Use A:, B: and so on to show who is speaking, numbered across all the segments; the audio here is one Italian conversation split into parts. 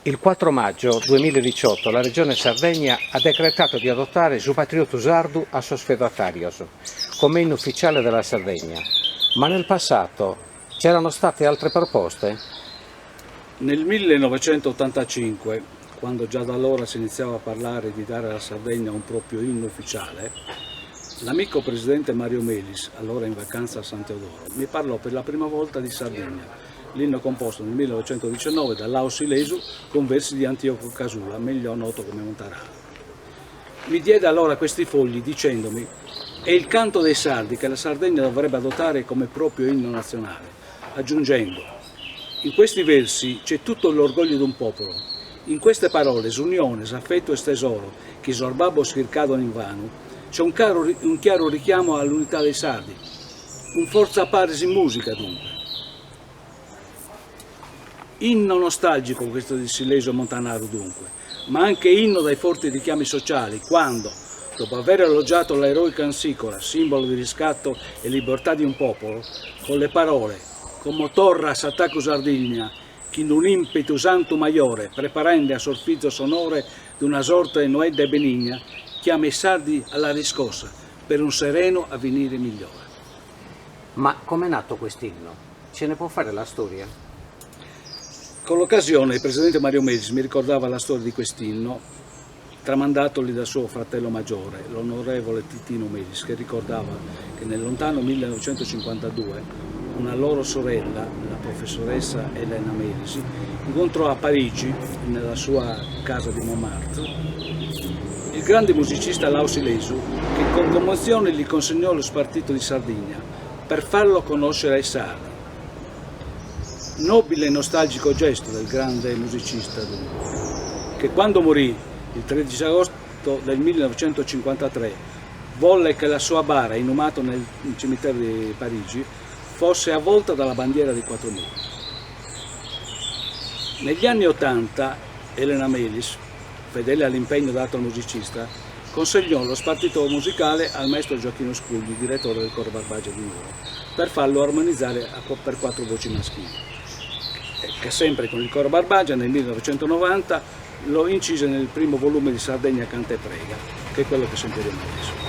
A: Il 4 maggio 2018 la Regione Sardegna ha decretato di adottare Su Patriotu Sardu a Sosfedatarios come inno ufficiale della Sardegna, ma nel passato c'erano state altre proposte?
B: Nel 1985, quando già da allora si iniziava a parlare di dare alla Sardegna un proprio inno ufficiale, l'amico presidente Mario Melis, allora in vacanza a San Teodoro, mi parlò per la prima volta di Sardegna, l'inno composto nel 1919 da Lao Silesu con versi di Antioco Casula, meglio noto come Montarano. Mi diede allora questi fogli dicendomi: è il canto dei sardi che la Sardegna dovrebbe adottare come proprio inno nazionale, aggiungendo: in questi versi c'è tutto l'orgoglio di un popolo, in queste parole s'unione, s'affetto e stesoro, che sorbabbo schircadono in vano, c'è un chiaro richiamo all'unità dei sardi, un forza pares in musica dunque. Inno nostalgico questo di Silesio Montanaro dunque, ma anche inno dai forti richiami sociali, quando, dopo aver elogiato l'eroica Ansicora, simbolo di riscatto e libertà di un popolo, con le parole «Como torra s'attacco Sardigna, che in un impetu santo maiore, preparando a sorfizzo sonore di una sorta e noedda benigna, chiama i sardi alla riscossa, per un sereno avvenire migliore».
A: Ma com'è nato quest'inno? Ce ne può fare la storia?
B: Con l'occasione il presidente Mario Melis mi ricordava la storia di quest'inno, tramandatoli da suo fratello maggiore, l'onorevole Titino Melis, che ricordava che nel lontano 1952 una loro sorella, la professoressa Elena Melis, incontrò a Parigi, nella sua casa di Montmartre, il grande musicista Lao Silesu, che con commozione gli consegnò lo spartito di Sardegna per farlo conoscere ai sardi. Nobile e nostalgico gesto del grande musicista dunque, che quando morì il 13 agosto del 1953 volle che la sua bara, inumato nel cimitero di Parigi, fosse avvolta dalla bandiera di quattro muri. Negli anni '80 Elena Melis, fedele all'impegno dato al musicista, consegnò lo spartito musicale al maestro Gioacchino Scugli, direttore del Coro Barbagia di Nuoro, per farlo armonizzare per quattro voci maschili, che sempre con il Coro Barbagia nel 1990 lo incise nel primo volume di Sardegna Canta e Prega, che è quello che sentiremo adesso.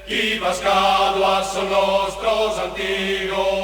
C: Chi vascado a son nostros antigos